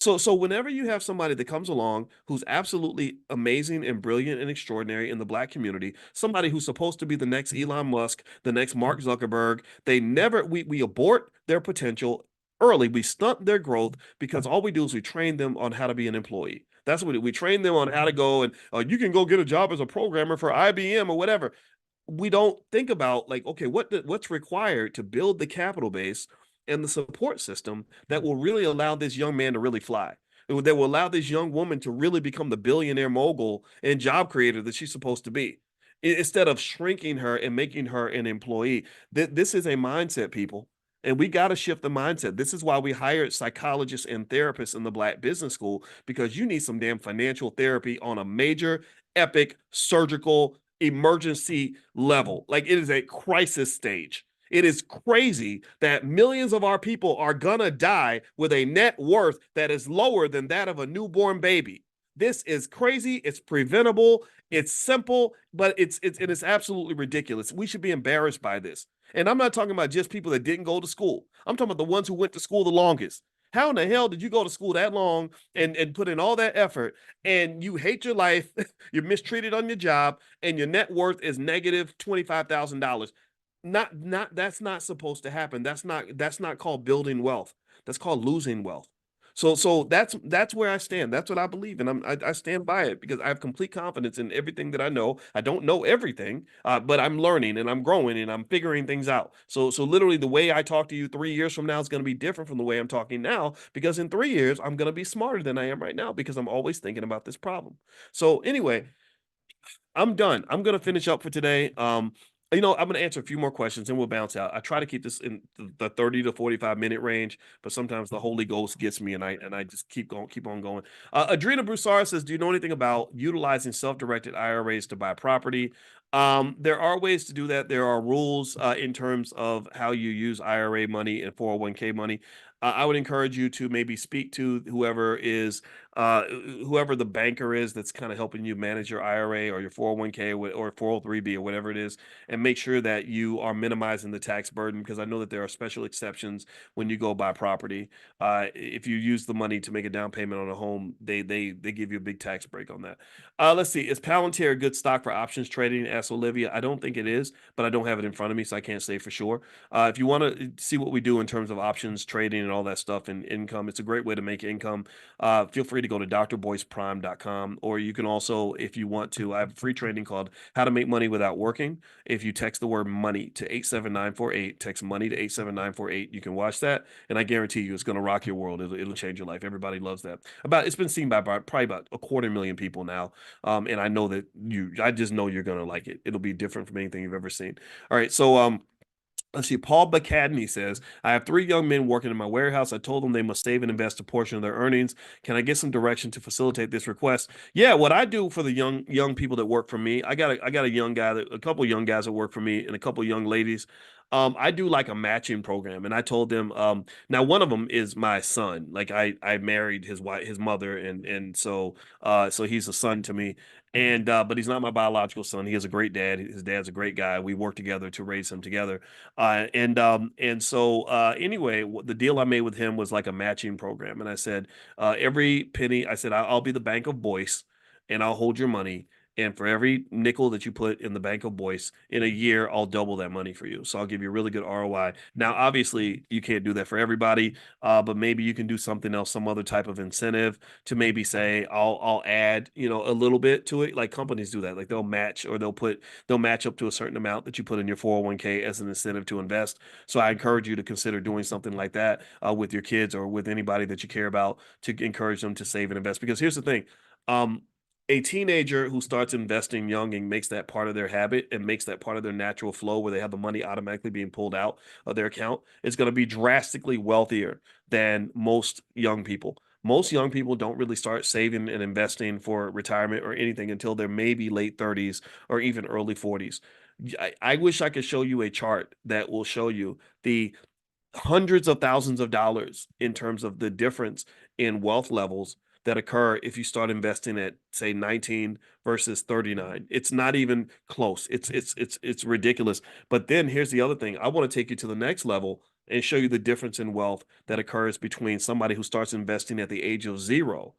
So whenever you have somebody that comes along who's absolutely amazing and brilliant and extraordinary in the black community, somebody who's supposed to be the next Elon Musk, the next Mark Zuckerberg, we abort their potential early. We stunt their growth because all we do is we train them on how to be an employee. That's what we train them on how to go and you can go get a job as a programmer for IBM or whatever. We don't think about like, okay, what's required to build the capital base and the support system that will really allow this young man to really fly, that will allow this young woman to really become the billionaire mogul and job creator that she's supposed to be, instead of shrinking her and making her an employee. This is a mindset, people. And we got to shift the mindset. This is why we hired psychologists and therapists in the Black Business School, because you need some damn financial therapy on a major, epic, surgical, emergency level. Like, it is a crisis stage. It is crazy that millions of our people are gonna die with a net worth that is lower than that of a newborn baby. This is crazy. It's preventable. It's simple, but it's absolutely ridiculous. We should be embarrassed by this. And I'm not talking about just people that didn't go to school. I'm talking about the ones who went to school the longest. How in the hell did you go to school that long and put in all that effort and you hate your life, you're mistreated on your job, and your net worth is negative $25,000? Not That's not supposed to happen. That's not called building wealth. That's called losing wealth. So that's where I stand. That's what I believe, and I stand by it because I have complete confidence in everything that I know. I don't know everything, but I'm learning and I'm growing and I'm figuring things out. So literally, the way I talk to you 3 years from now is going to be different from the way I'm talking now, because in 3 years I'm going to be smarter than I am right now because I'm always thinking about this problem. So anyway, I'm done. I'm gonna finish up for today. I'm gonna answer a few more questions and we'll bounce out. I try to keep this in the 30 to 45 minute range, but sometimes the Holy Ghost gets me, and I just keep on going. Adrena Broussard says, "Do you know anything about utilizing self-directed IRAs to buy property?" There are ways to do that. There are rules in terms of how you use IRA money and 401k money. I would encourage you to maybe speak to whoever the banker is that's kind of helping you manage your IRA or your 401k or 403b or whatever it is, and make sure that you are minimizing the tax burden, because I know that there are special exceptions when you go buy property. If you use the money to make a down payment on a home, they give you a big tax break on that. Let's see, is Palantir a good stock for options trading? Asked Olivia. I don't think it is, but I don't have it in front of me, so I can't say for sure. If you want to see what we do in terms of options trading and all that stuff and income, it's a great way to make income. Feel free to go to drboyceprime.com, or you can also, if you want to, I have a free training called How to Make Money Without Working. If you text the word money to 87948, text money to 87948, you can watch that, and I guarantee you it's going to rock your world. It'll change your life. Everybody loves that. It's been seen by probably about 250,000 people now, and I know that I just know you're going to like it. It'll be different from anything you've ever seen. All right, so let's see. Paul Bacadney says, I have 3 young men working in my warehouse. I told them they must save and invest a portion of their earnings. Can I get some direction to facilitate this request? Yeah, what I do for the young people that work for me, I got a couple of young guys that work for me and a couple of young ladies. I do like a matching program, and I told them. Now one of them is my son. Like, I married his wife, his mother, and so he's a son to me. And but he's not my biological son. He is a great dad. His dad's a great guy. We work together to raise him together. Anyway, the deal I made with him was like a matching program, and I said, every penny, I said, I'll be the bank of Boyce, and I'll hold your money. And for every nickel that you put in the bank of Boyce in a year, I'll double that money for you. So I'll give you a really good ROI. Now, obviously, you can't do that for everybody, but maybe you can do something else, some other type of incentive to maybe say, I'll add, a little bit to it. Like companies do that. Like they'll match, or they'll match up to a certain amount that you put in your 401k as an incentive to invest. So I encourage you to consider doing something like that with your kids or with anybody that you care about, to encourage them to save and invest. Because here's the thing. Um, a teenager who starts investing young and makes that part of their habit and makes that part of their natural flow, where they have the money automatically being pulled out of their account, is going to be drastically wealthier than most young people. Most young people don't really start saving and investing for retirement or anything until their maybe late 30s or even early 40s. I wish I could show you a chart that will show you the hundreds of thousands of dollars in terms of the difference in wealth levels that occur if you start investing at, say, 19 versus 39. It's not even close. It's ridiculous. But then here's the other thing. I want to take you to the next level. and show you the difference in wealth that occurs between somebody who starts investing at the age of 0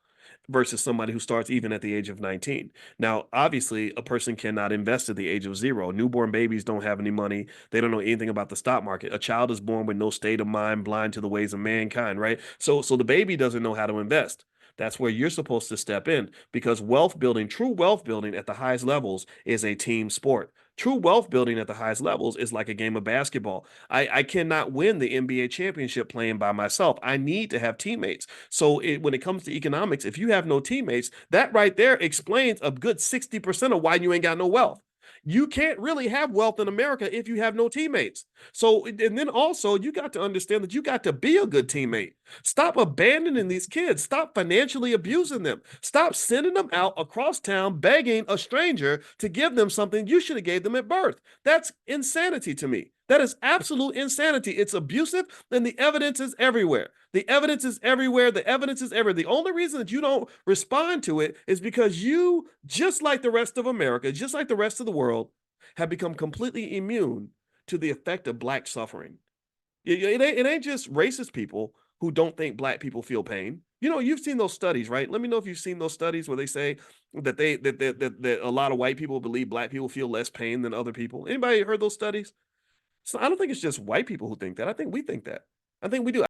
versus somebody who starts even at the age of 19. Now, obviously, a person cannot invest at the age of 0. Newborn babies don't have any money. They don't know anything about the stock market. A child is born with no state of mind, blind to the ways of mankind, right? So the baby doesn't know how to invest. That's where you're supposed to step in because wealth building, true wealth building at the highest levels is a team sport. True wealth building at the highest levels is like a game of basketball. I cannot win the NBA championship playing by myself. I need to have teammates. So when it comes to economics, if you have no teammates, that right there explains a good 60% of why you ain't got no wealth. You can't really have wealth in America if you have no teammates. So, and then also you got to understand that you got to be a good teammate. Stop abandoning these kids. Stop financially abusing them. Stop sending them out across town begging a stranger to give them something you should have gave them at birth. That's insanity to me. That is absolute insanity. It's abusive, and the evidence is everywhere. The evidence is everywhere. The evidence is everywhere. The only reason that you don't respond to it is because you, just like the rest of America, just like the rest of the world, have become completely immune to the effect of black suffering. It ain't just racist people who don't think black people feel pain. You've seen those studies, right? Let me know if you've seen those studies where they say that a lot of white people believe black people feel less pain than other people. Anybody heard those studies? So I don't think it's just white people who think that. I think we think that. I think we do.